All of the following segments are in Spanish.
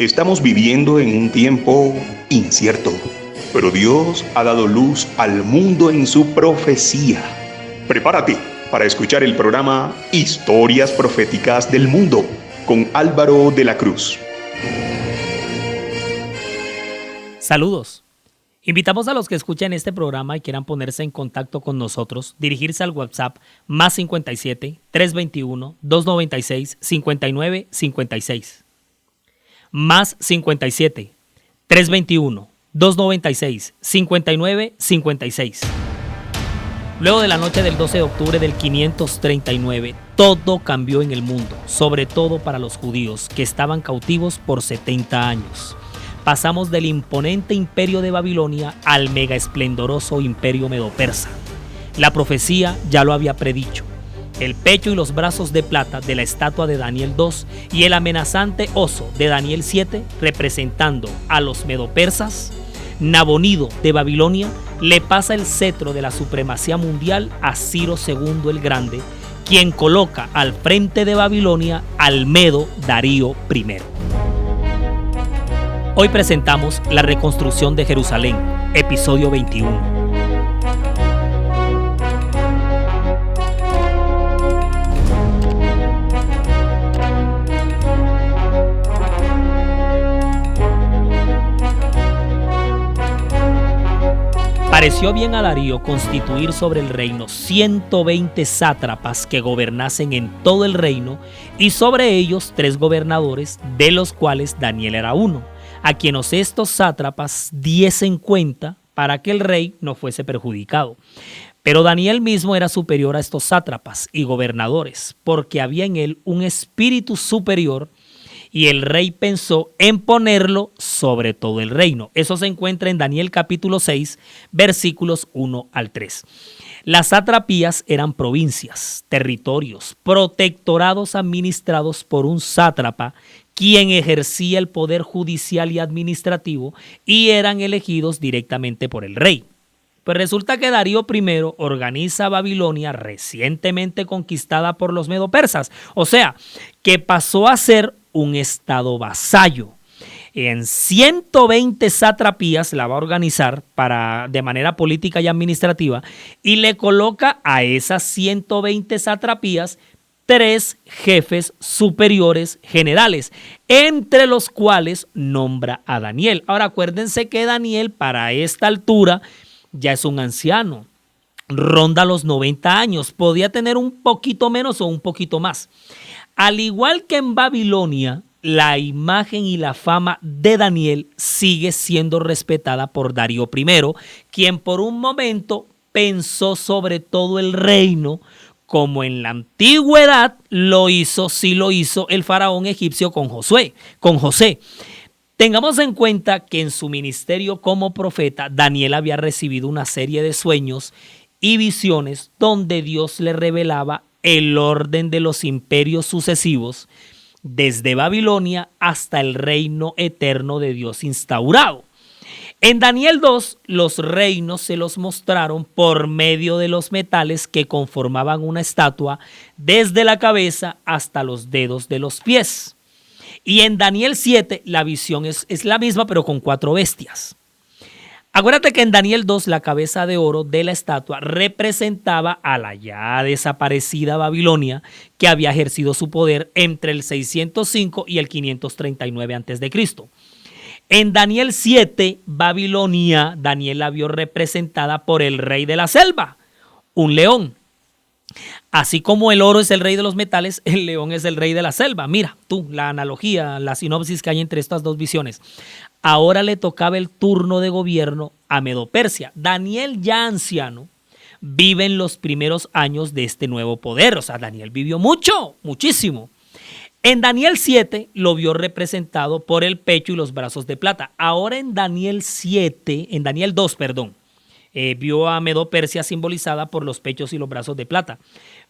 Estamos viviendo en un tiempo incierto, pero Dios ha dado luz al mundo en su profecía. Prepárate para escuchar el programa Historias Proféticas del Mundo con Álvaro de la Cruz. Saludos. Invitamos a los que escuchen este programa y quieran ponerse en contacto con nosotros, dirigirse al WhatsApp más 57 321 296 59 56. Más 57 321 296 59 56. Luego de la noche del 12 de octubre del 539, todo cambió en el mundo, sobre todo para los judíos, que estaban cautivos por 70 años. Pasamos del imponente imperio de Babilonia al mega esplendoroso imperio medo-persa. La profecía ya lo había predicho. El pecho y los brazos de plata de la estatua de Daniel 2 y el amenazante oso de Daniel 7, representando a los medo-persas, Nabonido de Babilonia le pasa el cetro de la supremacía mundial a Ciro II el Grande, quien coloca al frente de Babilonia al medo Darío I. Hoy presentamos la reconstrucción de Jerusalén, episodio 21. Pareció bien a Darío constituir sobre el reino 120 sátrapas que gobernasen en todo el reino y sobre ellos 3 gobernadores, de los cuales Daniel era uno, a quienes estos sátrapas diesen cuenta para que el rey no fuese perjudicado. Pero Daniel mismo era superior a estos sátrapas y gobernadores, porque había en él un espíritu superior, y el rey pensó en ponerlo sobre todo el reino. Eso se encuentra en Daniel capítulo 6, versículos 1 al 3. Las satrapías eran provincias, territorios, protectorados administrados por un sátrapa, quien ejercía el poder judicial y administrativo, y eran elegidos directamente por el rey. Pues resulta que Darío I organiza Babilonia, recientemente conquistada por los medo-persas, o sea, que pasó a ser un estado vasallo. En 120 satrapías la va a organizar de manera política y administrativa, y le coloca a esas 120 satrapías 3 jefes superiores generales, entre los cuales nombra a Daniel. Ahora acuérdense que Daniel para esta altura ya es un anciano, ronda los 90 años, podía tener un poquito menos o un poquito más. Al igual que en Babilonia, la imagen y la fama de Daniel sigue siendo respetada por Darío I, quien por un momento pensó sobre todo el reino, como en la antigüedad lo hizo el faraón egipcio con José. Tengamos en cuenta que en su ministerio como profeta, Daniel había recibido una serie de sueños y visiones donde Dios le revelaba el orden de los imperios sucesivos, desde Babilonia hasta el reino eterno de Dios instaurado. En Daniel 2, los reinos se los mostraron por medio de los metales que conformaban una estatua, desde la cabeza hasta los dedos de los pies. Y en Daniel 7, la visión es la misma, pero con 4 bestias. Acuérdate que en Daniel 2 la cabeza de oro de la estatua representaba a la ya desaparecida Babilonia, que había ejercido su poder entre el 605 y el 539 a.C. En Daniel 7, Babilonia, Daniel la vio representada por el rey de la selva, un león. Así como el oro es el rey de los metales, el león es el rey de la selva. Mira tú la analogía, la sinopsis que hay entre estas dos visiones. Ahora le tocaba el turno de gobierno a Medo-Persia. Daniel, ya anciano, vive en los primeros años de este nuevo poder. O sea, Daniel vivió muchísimo. En Daniel 7 lo vio representado por el pecho y los brazos de plata. Ahora en Daniel 2, vio a Medo-Persia simbolizada por los pechos y los brazos de plata.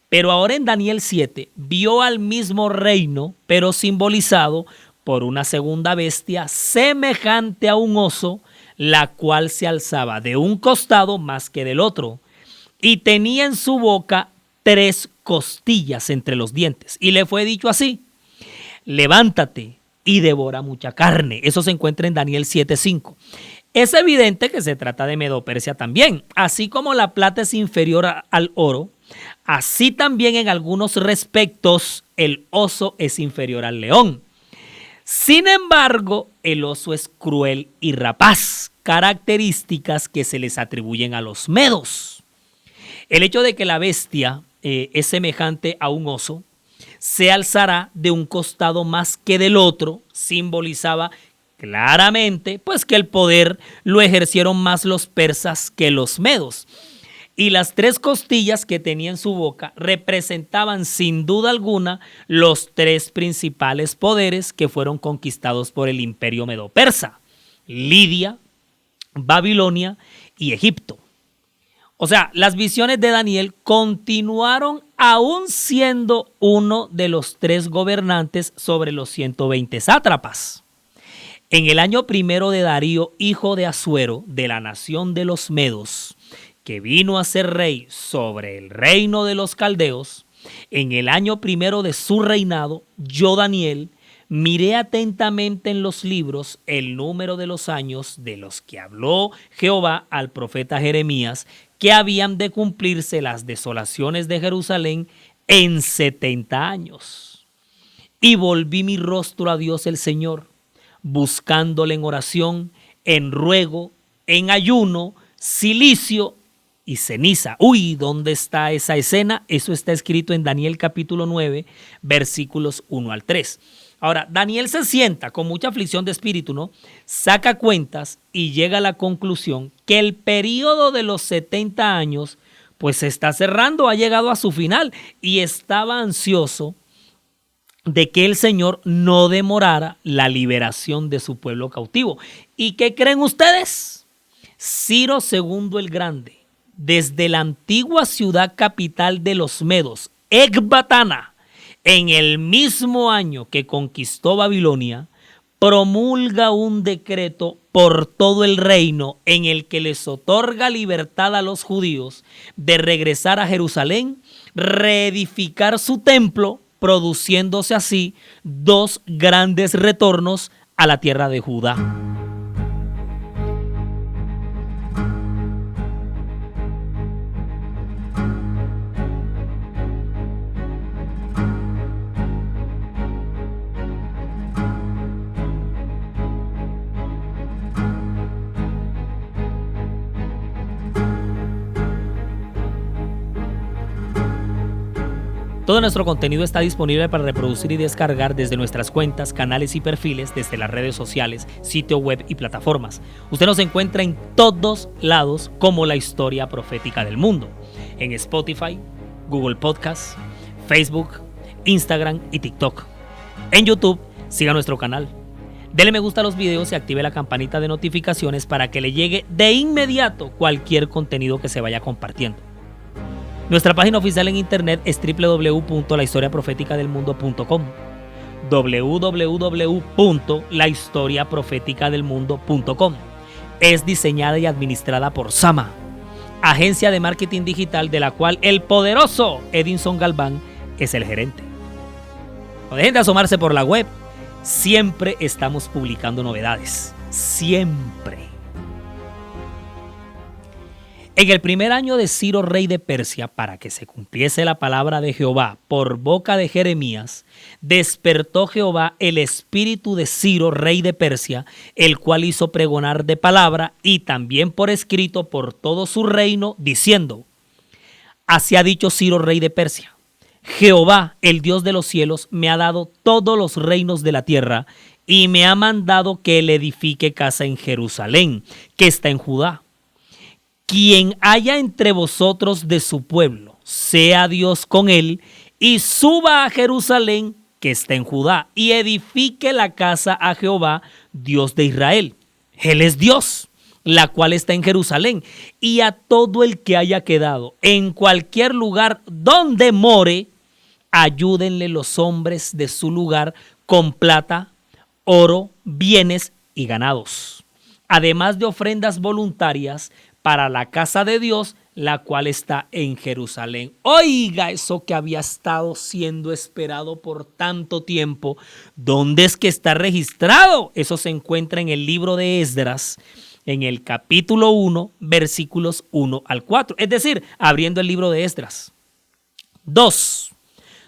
Pero ahora en Daniel 7 vio al mismo reino, pero simbolizado por una segunda bestia semejante a un oso, la cual se alzaba de un costado más que del otro, y tenía en su boca 3 costillas entre los dientes. Y le fue dicho así: levántate, y devora mucha carne. Eso se encuentra en Daniel 7:5. Es evidente que se trata de Medo-Persia también. Así como la plata es inferior al oro, así también en algunos respectos el oso es inferior al león. Sin embargo, el oso es cruel y rapaz, características que se les atribuyen a los medos. El hecho de que la bestia es semejante a un oso, se alzará de un costado más que del otro, simbolizaba claramente pues que el poder lo ejercieron más los persas que los medos. Y las 3 costillas que tenía en su boca representaban sin duda alguna los 3 principales poderes que fueron conquistados por el imperio medo-persa: Lidia, Babilonia y Egipto. O sea, las visiones de Daniel continuaron aún siendo uno de los 3 gobernantes sobre los 120 sátrapas. En el año 1 de Darío, hijo de Asuero, de la nación de los Medos, que vino a ser rey sobre el reino de los caldeos, en el año 1 de su reinado, yo, Daniel, miré atentamente en los libros el número de los años de los que habló Jehová al profeta Jeremías, que habían de cumplirse las desolaciones de Jerusalén en 70 años. Y volví mi rostro a Dios el Señor, buscándole en oración, en ruego, en ayuno, cilicio y ceniza. Uy, ¿dónde está esa escena? Eso está escrito en Daniel capítulo 9, versículos 1 al 3. Ahora, Daniel se sienta con mucha aflicción de espíritu, ¿no? Saca cuentas y llega a la conclusión que el periodo de los 70 años pues se está cerrando, ha llegado a su final, y estaba ansioso de que el Señor no demorara la liberación de su pueblo cautivo. ¿Y qué creen ustedes? Ciro II el Grande, desde la antigua ciudad capital de los Medos, Ecbatana, en el mismo año que conquistó Babilonia, promulga un decreto por todo el reino en el que les otorga libertad a los judíos de regresar a Jerusalén, reedificar su templo, produciéndose así 2 grandes retornos a la tierra de Judá. Todo nuestro contenido está disponible para reproducir y descargar desde nuestras cuentas, canales y perfiles, desde las redes sociales, sitio web y plataformas. Usted nos encuentra en todos lados como La Historia Profética del Mundo. En Spotify, Google Podcasts, Facebook, Instagram y TikTok. En YouTube, siga nuestro canal. Dele me gusta a los videos y active la campanita de notificaciones para que le llegue de inmediato cualquier contenido que se vaya compartiendo. Nuestra página oficial en internet es www.lahistoriaprofeticadelmundo.com, www.lahistoriaprofeticadelmundo.com. Es diseñada y administrada por Sama, agencia de marketing digital de la cual el poderoso Edinson Galván es el gerente. No dejen de asomarse por la web. Siempre estamos publicando novedades. Siempre. En el primer año de Ciro, rey de Persia, para que se cumpliese la palabra de Jehová por boca de Jeremías, despertó Jehová el espíritu de Ciro, rey de Persia, el cual hizo pregonar de palabra y también por escrito por todo su reino, diciendo: así ha dicho Ciro, rey de Persia: Jehová, el Dios de los cielos, me ha dado todos los reinos de la tierra y me ha mandado que le edifique casa en Jerusalén, que está en Judá. Quien haya entre vosotros de su pueblo, sea Dios con él, y suba a Jerusalén, que está en Judá, y edifique la casa a Jehová, Dios de Israel. Él es Dios, la cual está en Jerusalén, y a todo el que haya quedado en cualquier lugar donde more, ayúdenle los hombres de su lugar con plata, oro, bienes y ganados, además de ofrendas voluntarias para la casa de Dios la cual está en Jerusalén. Oiga, eso que había estado siendo esperado por tanto tiempo, ¿dónde es que está registrado? Eso se encuentra en el libro de Esdras, en el capítulo 1, versículos 1 al 4. Es decir, abriendo el libro de Esdras. 2.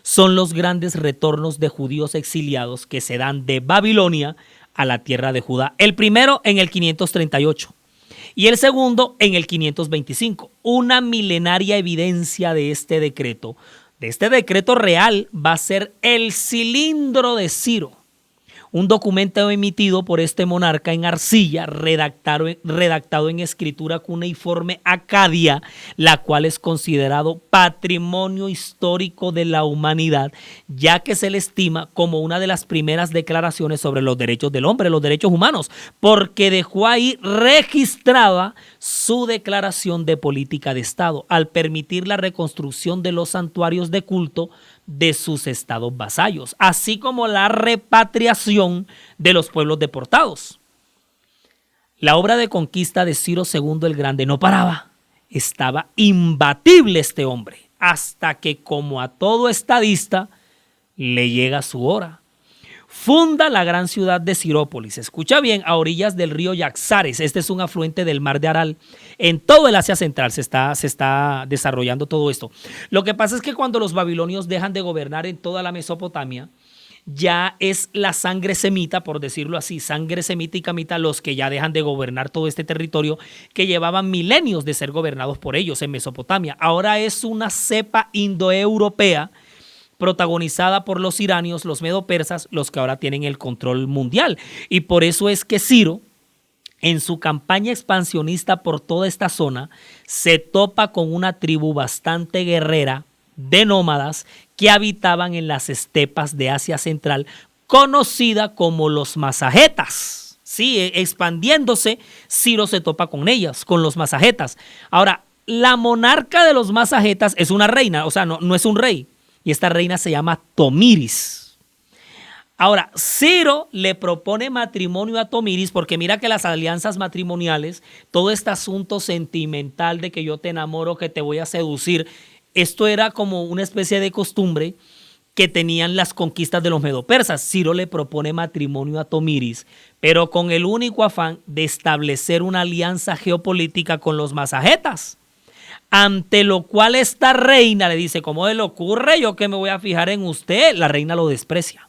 Son los grandes retornos de judíos exiliados que se dan de Babilonia a la tierra de Judá. El primero en el 538 y el segundo en el 525. Una milenaria evidencia de este decreto real, va a ser el cilindro de Ciro, un documento emitido por este monarca en arcilla, redactado en escritura cuneiforme acadia, la cual es considerado patrimonio histórico de la humanidad, ya que se le estima como una de las primeras declaraciones sobre los derechos del hombre, los derechos humanos, porque dejó ahí registrada su declaración de política de Estado, al permitir la reconstrucción de los santuarios de culto de sus estados vasallos, así como la repatriación de los pueblos deportados. La obra de conquista de Ciro II el Grande no paraba. Estaba imbatible este hombre, hasta que, como a todo estadista, le llega su hora. Funda la gran ciudad de Cirópolis, escucha bien, a orillas del río Yaxares. Este es un afluente del mar de Aral. En todo el Asia Central se está desarrollando todo esto. Lo que pasa es que cuando los babilonios dejan de gobernar en toda la Mesopotamia, ya es la sangre semita, por decirlo así, sangre semita y camita, los que ya dejan de gobernar todo este territorio que llevaban milenios de ser gobernados por ellos en Mesopotamia. Ahora es una cepa indoeuropea protagonizada por los iranios, los medo-persas, los que ahora tienen el control mundial. Y por eso es que Ciro, en su campaña expansionista por toda esta zona, se topa con una tribu bastante guerrera de nómadas que habitaban en las estepas de Asia Central, conocida como los masajetas. Sí, expandiéndose, Ciro se topa con ellas, con los masajetas. Ahora, la monarca de los masajetas es una reina, o sea, no es un rey. Y esta reina se llama Tomiris. Ahora, Ciro le propone matrimonio a Tomiris porque mira que las alianzas matrimoniales, todo este asunto sentimental de que yo te enamoro, que te voy a seducir, esto era como una especie de costumbre que tenían las conquistas de los medo-persas. Ciro le propone matrimonio a Tomiris, pero con el único afán de establecer una alianza geopolítica con los masajetas. Ante lo cual esta reina le dice, ¿cómo le ocurre? Yo que me voy a fijar en usted. La reina lo desprecia.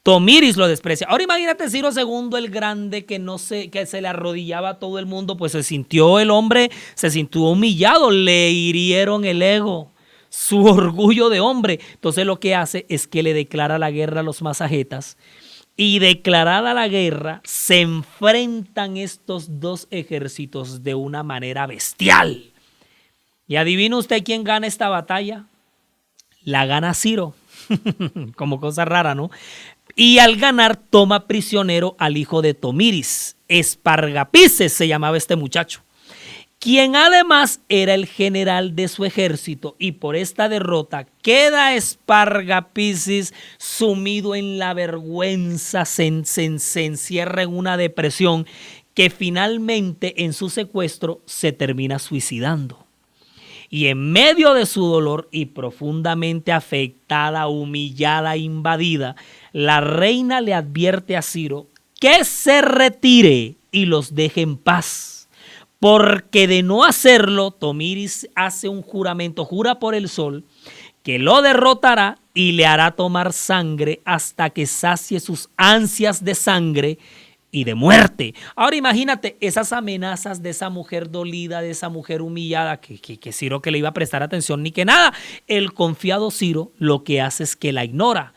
Tomiris lo desprecia. Ahora imagínate Ciro II el Grande que se le arrodillaba a todo el mundo, pues se sintió el hombre, se sintió humillado, le hirieron el ego, su orgullo de hombre. Entonces lo que hace es que le declara la guerra a los masajetas. Y declarada la guerra, se enfrentan estos dos ejércitos de una manera bestial. Y adivina usted quién gana esta batalla. La gana Ciro. Como cosa rara, ¿no? Y al ganar toma prisionero al hijo de Tomiris. Espargapises se llamaba este muchacho, quien además era el general de su ejército. Y por esta derrota queda Espargapises sumido en la vergüenza, se encierra en una depresión que finalmente en su secuestro se termina suicidando. Y en medio de su dolor y profundamente afectada, humillada, invadida, la reina le advierte a Ciro que se retire y los deje en paz. Porque de no hacerlo, Tomiris hace un juramento, jura por el sol, que lo derrotará y le hará tomar sangre hasta que sacie sus ansias de sangre y de muerte. Ahora imagínate esas amenazas de esa mujer dolida, de esa mujer humillada, que Ciro que le iba a prestar atención ni que nada. El confiado Ciro lo que hace es que la ignora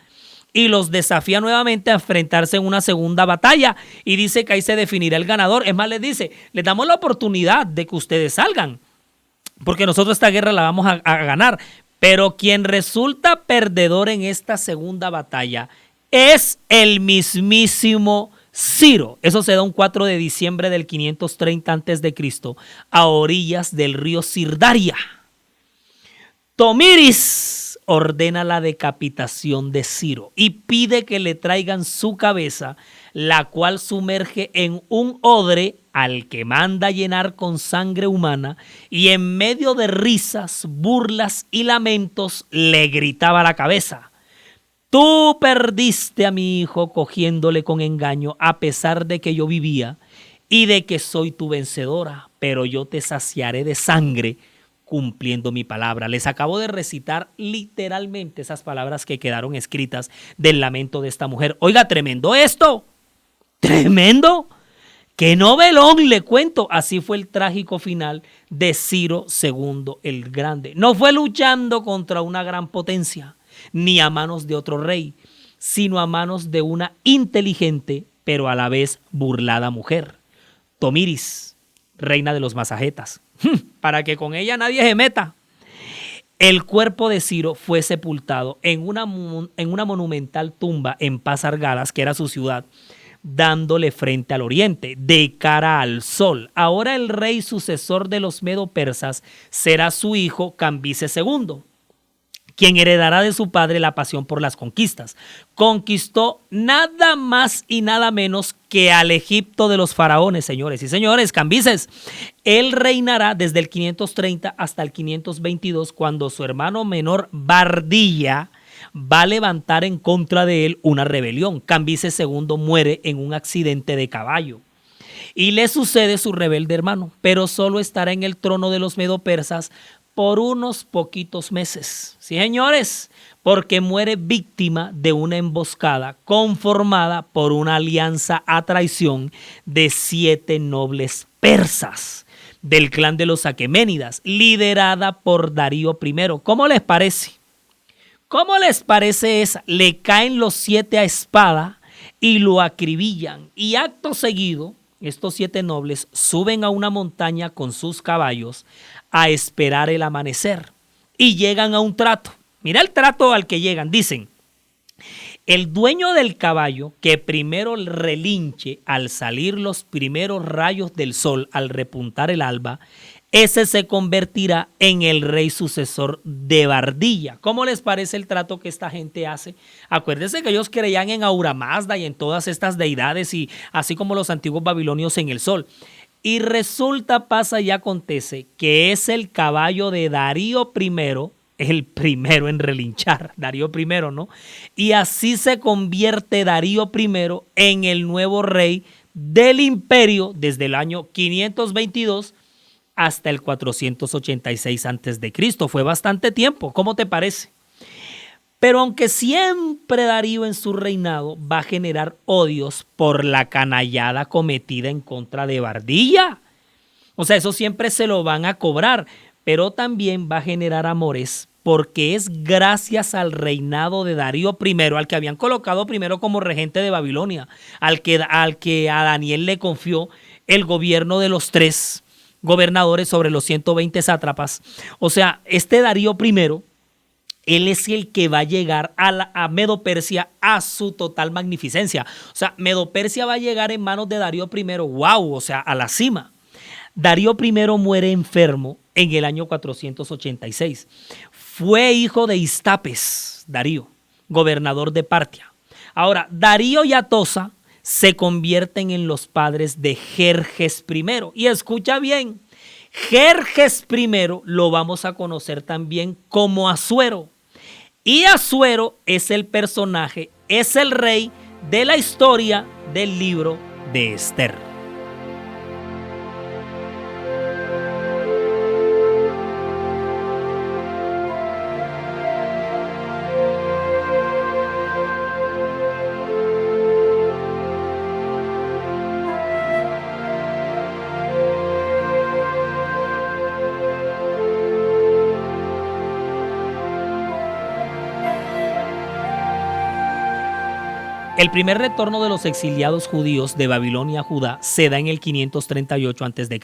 y los desafía nuevamente a enfrentarse en una segunda batalla y dice que ahí se definirá el ganador. Es más, les dice, les damos la oportunidad de que ustedes salgan, porque nosotros esta guerra la vamos a ganar, pero quien resulta perdedor en esta segunda batalla es el mismísimo Ciro. Eso se da un 4 de diciembre del 530 a.C. a orillas del río Sirdaria. Tomiris ordena la decapitación de Ciro y pide que le traigan su cabeza, la cual sumerge en un odre al que manda llenar con sangre humana, y en medio de risas, burlas y lamentos le gritaba a la cabeza: tú perdiste a mi hijo cogiéndole con engaño, a pesar de que yo vivía y de que soy tu vencedora, pero yo te saciaré de sangre cumpliendo mi palabra. Les acabo de recitar literalmente esas palabras que quedaron escritas del lamento de esta mujer. Oiga, tremendo esto, tremendo. ¡Qué novelón! Le cuento. Así fue el trágico final de Ciro II el Grande. No fue luchando contra una gran potencia, ni a manos de otro rey, sino a manos de una inteligente, pero a la vez burlada mujer, Tomiris, reina de los Masagetas, para que con ella nadie se meta. El cuerpo de Ciro fue sepultado en una monumental tumba en Paz Argadas, que era su ciudad, dándole frente al oriente, de cara al sol. Ahora el rey sucesor de los medo-persas será su hijo Cambises II, quien heredará de su padre la pasión por las conquistas. Conquistó nada más y nada menos que al Egipto de los faraones, señores y señores. Cambises, él reinará desde el 530 hasta el 522, cuando su hermano menor Bardilla va a levantar en contra de él una rebelión. Cambises II muere en un accidente de caballo y le sucede su rebelde hermano, pero solo estará en el trono de los medo-persas por unos poquitos meses. Sí, señores, porque muere víctima de una emboscada conformada por una alianza a traición de 7 nobles persas del clan de los Aqueménidas, liderada por Darío I. ¿Cómo les parece? ¿Cómo les parece esa? Le caen los 7 a espada y lo acribillan. Y acto seguido, estos 7 nobles suben a una montaña con sus caballos a esperar el amanecer y llegan a un trato. Mira el trato al que llegan. Dicen: el dueño del caballo que primero relinche al salir los primeros rayos del sol al repuntar el alba, ese se convertirá en el rey sucesor de Bardilla. ¿Cómo les parece el trato que esta gente hace? Acuérdense que ellos creían en Ahura Mazda y en todas estas deidades, y así como los antiguos babilonios en el sol. Y resulta, pasa y acontece que es el caballo de Darío I, el primero en relinchar, Darío I, ¿no? Y así se convierte Darío I en el nuevo rey del imperio desde el año 522 hasta el 486 a.C. Fue bastante tiempo, ¿cómo te parece? Pero aunque siempre Darío en su reinado va a generar odios por la canallada cometida en contra de Bardilla, o sea, eso siempre se lo van a cobrar, pero también va a generar amores, porque es gracias al reinado de Darío I, al que habían colocado primero como regente de Babilonia, al que a Daniel le confió el gobierno de los 3 gobernadores sobre los 120 sátrapas. O sea, este Darío I, él es el que va a llegar a Medo-Persia a su total magnificencia. O sea, Medo-Persia va a llegar en manos de Darío I, wow, o sea, a la cima. Darío I muere enfermo en el año 486. Fue hijo de Istapes, Darío, gobernador de Partia. Ahora, Darío y Atosa se convierten en los padres de Jerjes I. Y escucha bien, Jerjes I lo vamos a conocer también como Asuero. Y Asuero es el personaje, es el rey de la historia del libro de Esther. El primer retorno de los exiliados judíos de Babilonia a Judá se da en el 538 a.C.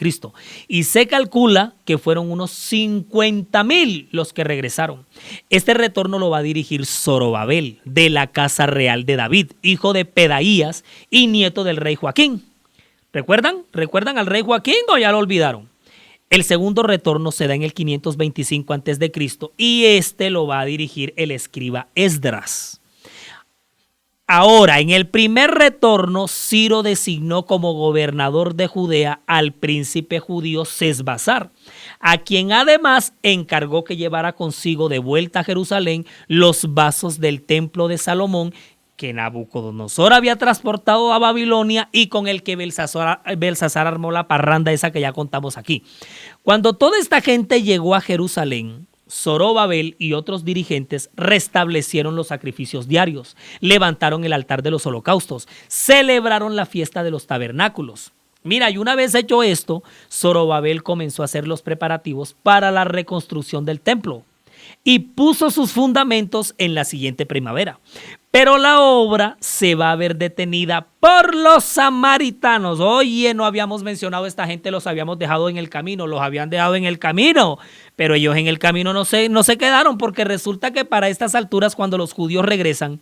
y se calcula que fueron unos 50,000 los que regresaron. Este retorno lo va a dirigir Zorobabel, de la casa real de David, hijo de Pedaías y nieto del rey Joaquín. ¿Recuerdan? ¿Recuerdan al rey Joaquín o ya lo olvidaron? El segundo retorno se da en el 525 a.C. y este lo va a dirigir el escriba Esdras. Ahora, en el primer retorno, Ciro designó como gobernador de Judea al príncipe judío Sesbazar, a quien además encargó que llevara consigo de vuelta a Jerusalén los vasos del templo de Salomón que Nabucodonosor había transportado a Babilonia y con el que Belsasar armó la parranda esa que ya contamos aquí. Cuando toda esta gente llegó a Jerusalén, Zorobabel y otros dirigentes restablecieron los sacrificios diarios, levantaron el altar de los holocaustos, celebraron la fiesta de los tabernáculos. Mira, y una vez hecho esto, Zorobabel comenzó a hacer los preparativos para la reconstrucción del templo y puso sus fundamentos en la siguiente primavera. Pero la obra se va a ver detenida por los samaritanos. Oye, no habíamos mencionado a esta gente, los habíamos dejado en el camino, los habían dejado en el camino, pero ellos en el camino no se quedaron, porque resulta que para estas alturas, cuando los judíos regresan,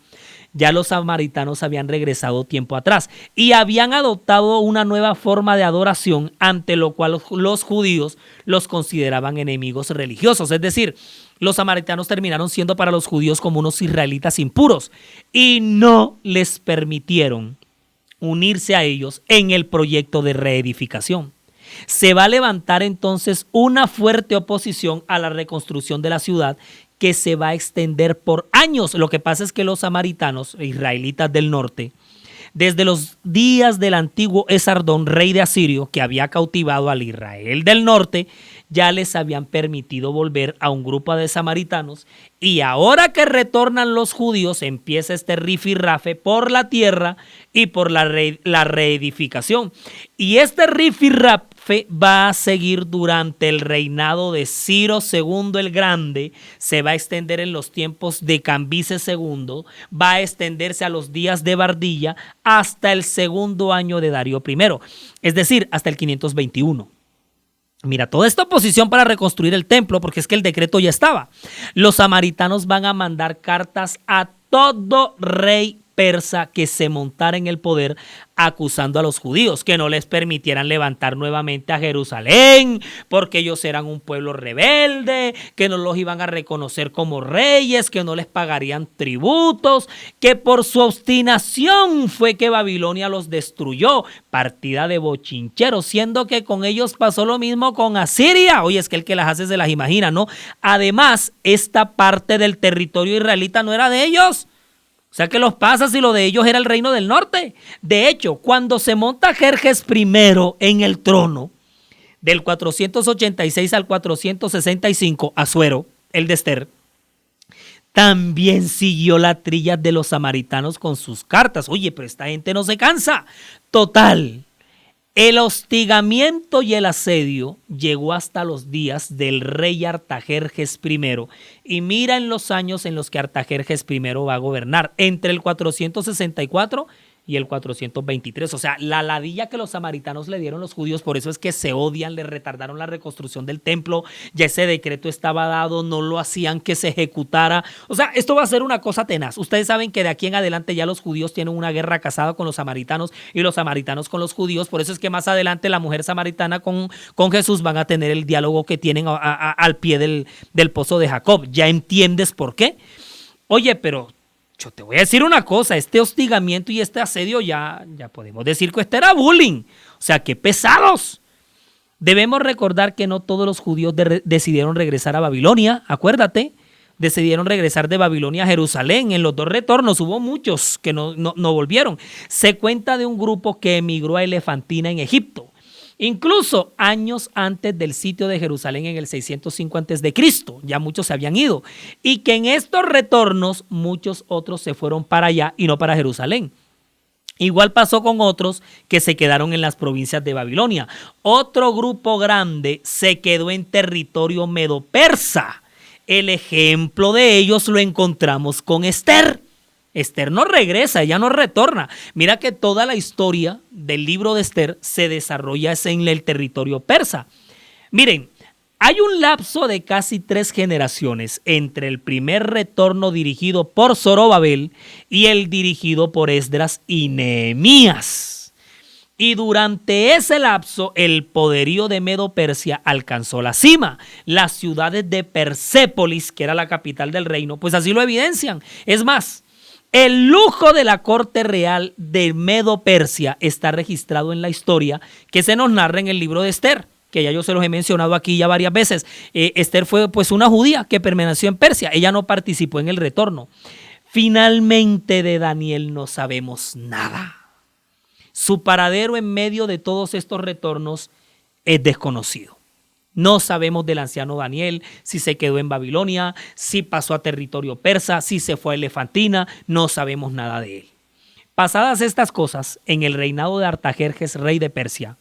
ya los samaritanos habían regresado tiempo atrás y habían adoptado una nueva forma de adoración, ante lo cual los judíos los consideraban enemigos religiosos. Es decir, los samaritanos terminaron siendo para los judíos como unos israelitas impuros y no les permitieron unirse a ellos en el proyecto de reedificación. Se va a levantar entonces una fuerte oposición a la reconstrucción de la ciudad, que se va a extender por años. Lo que pasa es que los samaritanos, israelitas del norte, desde los días del antiguo Esardón, rey de Asirio, que había cautivado al Israel del norte, ya les habían permitido volver a un grupo de samaritanos, y ahora que retornan los judíos empieza este rifirrafe por la tierra y por la reedificación. Y este rifirrafe va a seguir durante el reinado de Ciro II el Grande, se va a extender en los tiempos de Cambises II, va a extenderse a los días de Bardilla hasta el segundo año de Darío I, es decir, hasta el 521. Mira, toda esta oposición para reconstruir el templo, porque es que el decreto ya estaba. Los samaritanos van a mandar cartas a todo rey persa que se montara en el poder, acusando a los judíos que no les permitieran levantar nuevamente a Jerusalén, porque ellos eran un pueblo rebelde, que no los iban a reconocer como reyes, que no les pagarían tributos, que por su obstinación fue que Babilonia los destruyó. Partida de bochincheros, siendo que con ellos pasó lo mismo con Asiria. Oye, es que el que las hace se las imagina, ¿no? Además, esta parte del territorio israelita no era de ellos. O sea, que los pasas y lo de ellos era el reino del norte. De hecho, cuando se monta Jerjes I en el trono, del 486 al 465, Asuero, el de Ester, también siguió la trilla de los samaritanos con sus cartas. Oye, pero esta gente no se cansa. Total, el hostigamiento y el asedio llegó hasta los días del rey Artajerjes I. Y mira en los años en los que Artajerjes I va a gobernar, entre el 464 y el 423. O sea, la ladilla que los samaritanos le dieron los judíos, por eso es que se odian, le retardaron la reconstrucción del templo, ya ese decreto estaba dado, no lo hacían que se ejecutara. O sea, esto va a ser una cosa tenaz. Ustedes saben que de aquí en adelante ya los judíos tienen una guerra casada con los samaritanos y los samaritanos con los judíos. Por eso es que más adelante la mujer samaritana con Jesús van a tener el diálogo que tienen al pie del pozo de Jacob. ¿Ya entiendes por qué? Oye, pero yo te voy a decir una cosa, este hostigamiento y este asedio ya podemos decir que este era bullying. O sea, qué pesados. Debemos recordar que no todos los judíos decidieron regresar a Babilonia, acuérdate. Decidieron regresar de Babilonia a Jerusalén. En los dos retornos hubo muchos que no volvieron. Se cuenta de un grupo que emigró a Elefantina en Egipto, incluso años antes del sitio de Jerusalén en el 605 a.C., ya muchos se habían ido, y que en estos retornos muchos otros se fueron para allá y no para Jerusalén. Igual pasó con otros que se quedaron en las provincias de Babilonia. Otro grupo grande se quedó en territorio medo-persa. El ejemplo de ellos lo encontramos con Ester. Ester no regresa, ella no retorna. Mira que toda la historia del libro de Ester se desarrolla en el territorio persa. Miren, hay un lapso de casi 3 generaciones entre el primer retorno dirigido por Zorobabel y el dirigido por Esdras y Nehemías. Y durante ese lapso, el poderío de Medo-Persia alcanzó la cima. Las ciudades de Persépolis, que era la capital del reino, pues así lo evidencian. Es más, el lujo de la corte real de Medo-Persia está registrado en la historia que se nos narra en el libro de Esther, que ya yo se los he mencionado aquí ya varias veces. Esther fue pues una judía que permaneció en Persia. Ella no participó en el retorno. Finalmente de Daniel no sabemos nada. Su paradero en medio de todos estos retornos es desconocido. No sabemos del anciano Daniel, si se quedó en Babilonia, si pasó a territorio persa, si se fue a Elefantina, no sabemos nada de él. Pasadas estas cosas, en el reinado de Artajerjes, rey de Persia,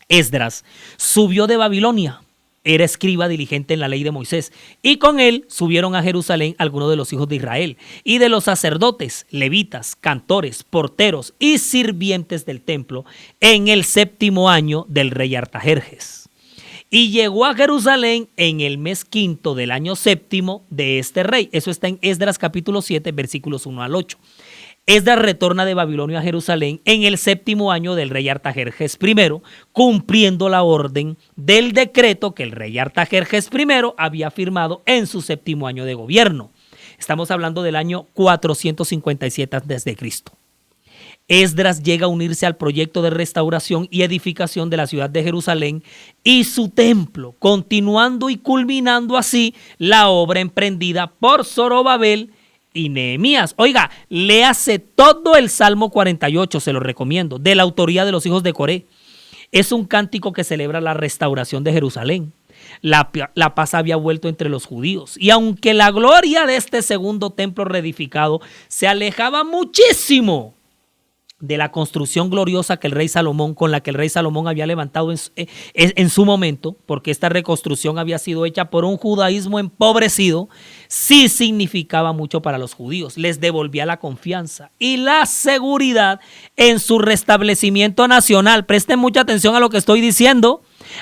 Esdras subió de Babilonia. Era escriba diligente en la ley de Moisés, y con él subieron a Jerusalén algunos de los hijos de Israel, y de los sacerdotes, levitas, cantores, porteros y sirvientes del templo, en el 7º año del rey Artajerjes. Y llegó a Jerusalén en el mes 5 del año 7 de este rey. Eso está en Esdras capítulo 7, versículos 1 al 8. Esdras retorna de Babilonia a Jerusalén en el 7º año del rey Artajerjes I, cumpliendo la orden del decreto que el rey Artajerjes I había firmado en su 7º año de gobierno. Estamos hablando del año 457 a.C. Esdras llega a unirse al proyecto de restauración y edificación de la ciudad de Jerusalén y su templo, continuando y culminando así la obra emprendida por Zorobabel y Nehemías. Oiga, léase todo el Salmo 48, se lo recomiendo, de la autoría de los hijos de Coré. Es un cántico que celebra la restauración de Jerusalén. La paz había vuelto entre los judíos, y aunque la gloria de este segundo templo reedificado se alejaba muchísimo de la construcción gloriosa que el rey Salomón, con la que el rey Salomón había levantado en su momento, porque esta reconstrucción había sido hecha por un judaísmo empobrecido, sí significaba mucho para los judíos. Les devolvía la confianza y la seguridad en su restablecimiento nacional. Presten mucha atención a lo que estoy diciendo.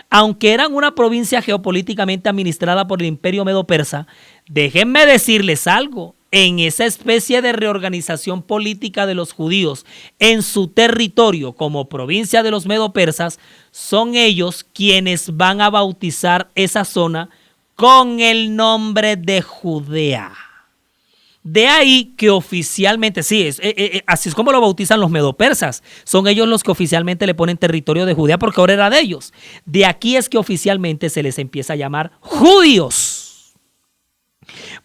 Aunque eran una provincia geopolíticamente administrada por el imperio medo-persa, déjenme decirles algo. En esa especie de reorganización política de los judíos en su territorio como provincia de los medo-persas, son ellos quienes van a bautizar esa zona con el nombre de Judea. De ahí que oficialmente, sí, así es como lo bautizan los medo-persas. Son ellos los que oficialmente le ponen territorio de Judea porque ahora era de ellos. De aquí es que oficialmente se les empieza a llamar judíos.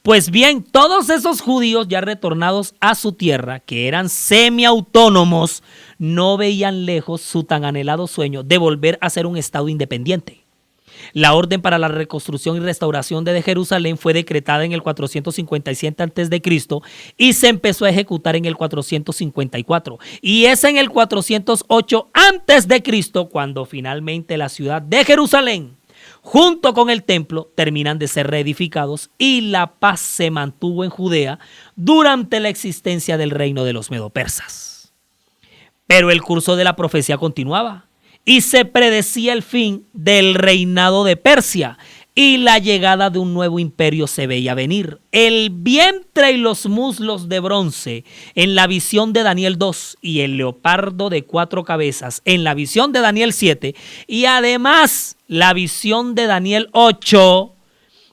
Pues bien, todos esos judíos ya retornados a su tierra, que eran semiautónomos, no veían lejos su tan anhelado sueño de volver a ser un estado independiente. La orden para la reconstrucción y restauración de Jerusalén fue decretada en el 457 a.C. y se empezó a ejecutar en el 454. Y es en el 408 a.C. cuando finalmente la ciudad de Jerusalén, junto con el templo, terminan de ser reedificados y la paz se mantuvo en Judea durante la existencia del reino de los medo-persas. Pero el curso de la profecía continuaba y se predecía el fin del reinado de Persia y la llegada de un nuevo imperio se veía venir. El vientre y los muslos de bronce en la visión de Daniel 2 y el leopardo de 4 cabezas en la visión de Daniel 7 y además la visión de Daniel 8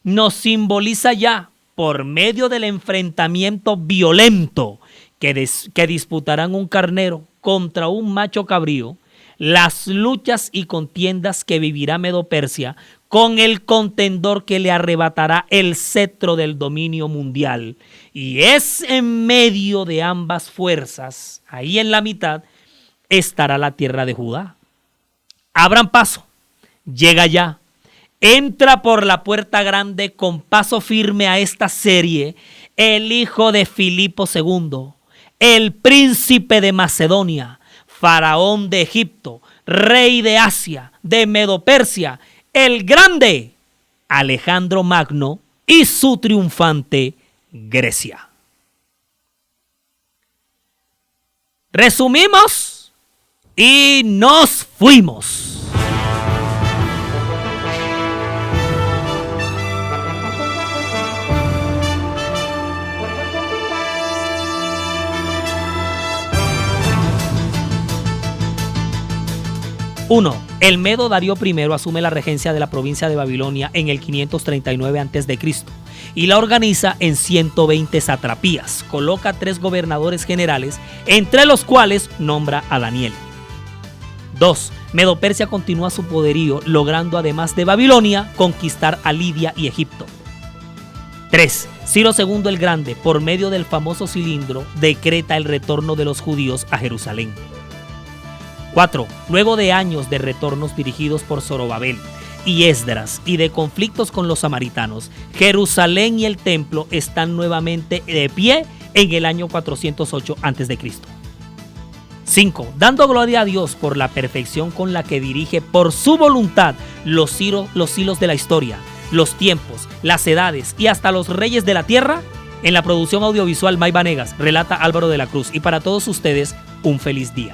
nos simboliza ya por medio del enfrentamiento violento que disputarán un carnero contra un macho cabrío, las luchas y contiendas que vivirá Medo-Persia con el contendor que le arrebatará el cetro del dominio mundial. Y es en medio de ambas fuerzas, ahí en la mitad, estará la tierra de Judá. Abran paso, llega ya, entra por la puerta grande con paso firme a esta serie, el hijo de Filipo II, el príncipe de Macedonia, faraón de Egipto, rey de Asia, de Medo-Persia, el grande Alejandro Magno y su triunfante Grecia. Resumimos y nos fuimos. 1. El medo Darío I asume la regencia de la provincia de Babilonia en el 539 a.C. y la organiza en 120 satrapías. Coloca 3 gobernadores generales, entre los cuales nombra a Daniel. 2. Medo-Persia continúa su poderío, logrando además de Babilonia conquistar a Lidia y Egipto. 3. Ciro II el Grande, por medio del famoso cilindro, decreta el retorno de los judíos a Jerusalén. 4. Luego de años de retornos dirigidos por Zorobabel y Esdras y de conflictos con los samaritanos, Jerusalén y el templo están nuevamente de pie en el año 408 a.C. 5. Dando gloria a Dios por la perfección con la que dirige por su voluntad los hilos de la historia, los tiempos, las edades y hasta los reyes de la tierra. En la producción audiovisual May Vanegas relata Álvaro de la Cruz, y para todos ustedes un feliz día.